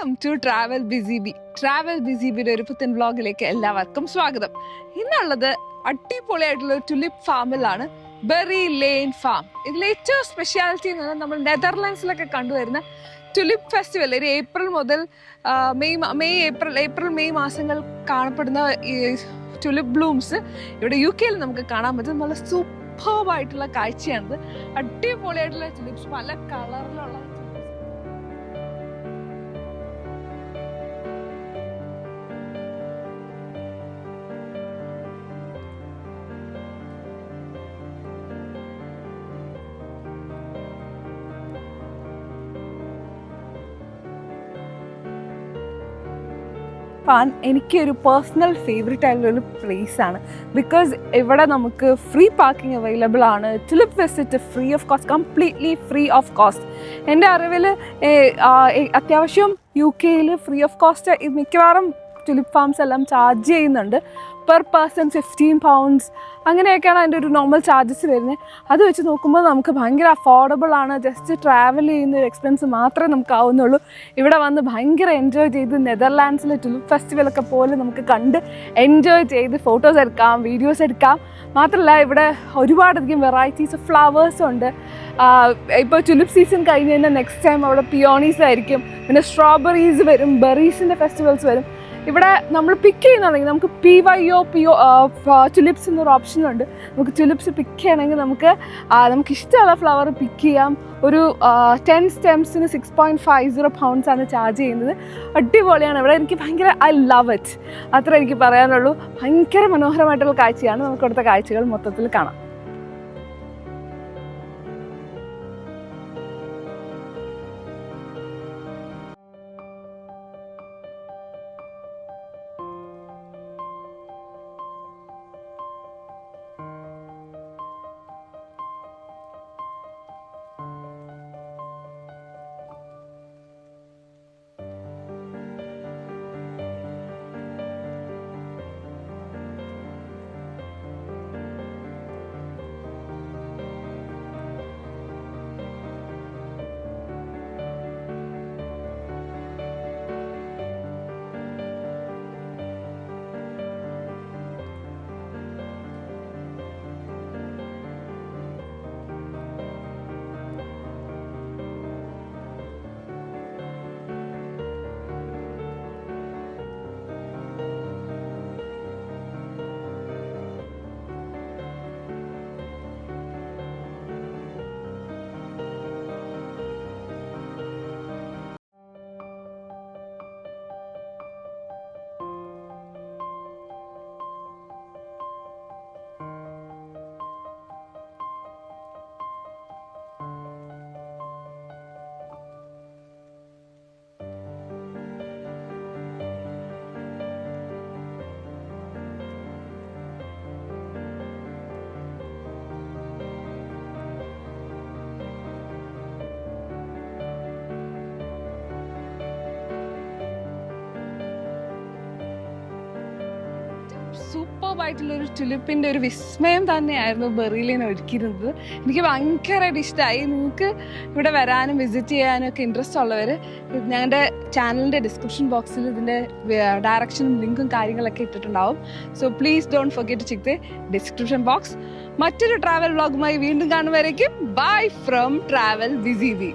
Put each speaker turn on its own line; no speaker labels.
Welcome to travel BC C. Travel B ബിയുടെ ഒരു പുത്തൻ വ്ളോഗിലേക്ക് എല്ലാവർക്കും സ്വാഗതം. ഇന്നുള്ളത് അടിപൊളിയായിട്ടുള്ള ഒരു ടുലിപ്പ് ഫാമിലാണ്, ബെറി ലെയ്ൻ ഫാം. ഇതിലെ ഏറ്റവും സ്പെഷ്യാലിറ്റി എന്ന് പറഞ്ഞാൽ നമ്മൾ നെതർലാൻഡ്സിലൊക്കെ കണ്ടുവരുന്ന ടുലിപ്പ് ഫെസ്റ്റിവൽ. ഒരു ഏപ്രിൽ മുതൽ ഏപ്രിൽ മെയ് മാസങ്ങൾ കാണപ്പെടുന്ന ഈ ടുലിപ്പ് ബ്ലൂംസ് ഇവിടെ UK-യിൽ നമുക്ക് കാണാൻ പറ്റും. നല്ല സൂപ്പർബായിട്ടുള്ള കാഴ്ചയാണിത്. അടിപൊളിയായിട്ടുള്ള ടുലിപ്സ്, പല കളറിലുള്ള ഫാൻ എനിക്കൊരു പേഴ്സണൽ ഫേവറേറ്റ് ആയിട്ടുള്ളൊരു പ്ലേസാണ്. ബിക്കോസ് ഇവിടെ നമുക്ക് ഫ്രീ പാർക്കിംഗ് അവൈലബിൾ ആണ്. Tulip visit free of cost, completely free of cost. എൻ്റെ അറിവിൽ അത്യാവശ്യം UK-യിൽ ഫ്രീ ഓഫ് കോസ്റ്റ് മിക്കവാറും ടുലിപ്പ് ഫാംസ് എല്ലാം ചാർജ് ചെയ്യുന്നുണ്ട്. പെർ പേഴ്സൺ £15 അങ്ങനെയൊക്കെയാണ് അതിൻ്റെ ഒരു നോർമൽ ചാർജസ് വരുന്നത്. അത് വെച്ച് നോക്കുമ്പോൾ നമുക്ക് ഭയങ്കര അഫോർഡബിൾ ആണ്. ജസ്റ്റ് ട്രാവൽ ചെയ്യുന്ന ഒരു എക്സ്പെൻസ് മാത്രമേ നമുക്ക് ആവുന്നുള്ളൂ. ഇവിടെ വന്ന് ഭയങ്കര എൻജോയ് ചെയ്ത് നെതർലാൻഡ്സിലെ ടുലിപ്പ് ഫെസ്റ്റിവലൊക്കെ പോലെ നമുക്ക് കണ്ട് എൻജോയ് ചെയ്ത് ഫോട്ടോസ് എടുക്കാം, വീഡിയോസ് എടുക്കാം. മാത്രമല്ല ഇവിടെ ഒരുപാടധികം വെറൈറ്റീസ് ഓഫ് ഫ്ലവേഴ്സും ഉണ്ട്. ഇപ്പോൾ ടുലിപ്പ് സീസൺ കഴിഞ്ഞ് കഴിഞ്ഞാൽ നെക്സ്റ്റ് ടൈം അവിടെ പിയോണീസ് ആയിരിക്കും, പിന്നെ സ്ട്രോബെറീസ് വരും, ബെറീസിൻ്റെ ഫെസ്റ്റിവൽസ് വരും. ഇവിടെ നമ്മൾ പിക്ക് ചെയ്യുന്നുണ്ടെങ്കിൽ നമുക്ക് PYO ടുലിപ്സ് എന്നൊരു ഓപ്ഷനുണ്ട്. നമുക്ക് ടുലിപ്സ് പിക്ക് ചെയ്യണമെങ്കിൽ നമുക്ക് ഇഷ്ടമുള്ള ഫ്ലവർ പിക്ക് ചെയ്യാം. ഒരു 10 സ്റ്റെംസിന് £6.50 ആണ് ചാർജ് ചെയ്യുന്നത്. അടിപൊളിയാണ് ഇവിടെ. എനിക്ക് ഭയങ്കര ഐ ലവ് ഇറ്റ്, അത്ര എനിക്ക് പറയാനുള്ളൂ. ഭയങ്കര മനോഹരമായിട്ടുള്ള കാഴ്ചയാണ്. നമുക്ക് ഇവിടുത്തെ കാഴ്ചകൾ മൊത്തത്തിൽ കാണാം. സൂപ്പർബായിട്ടുള്ളൊരു ടുലിപ്പിൻ്റെ ഒരു വിസ്മയം തന്നെയായിരുന്നു ബെറി ലെയ്ൻ ഒരുക്കിയിരുന്നത്. എനിക്ക് ഭയങ്കരമായിട്ട് ഇഷ്ടമായി. നിങ്ങൾക്ക് ഇവിടെ വരാനും വിസിറ്റ് ചെയ്യാനും ഒക്കെ ഇൻട്രസ്റ്റ് ഉള്ളവർ ഞങ്ങളുടെ ചാനലിൻ്റെ ഡിസ്ക്രിപ്ഷൻ ബോക്സിൽ ഇതിൻ്റെ ഡയറക്ഷനും ലിങ്കും കാര്യങ്ങളൊക്കെ ഇട്ടിട്ടുണ്ടാവും. So please don't forget to check the description box. മറ്റൊരു ട്രാവൽ വ്ളോഗുമായി വീണ്ടും കാണുന്നവരേക്കും bye from Travel BC B.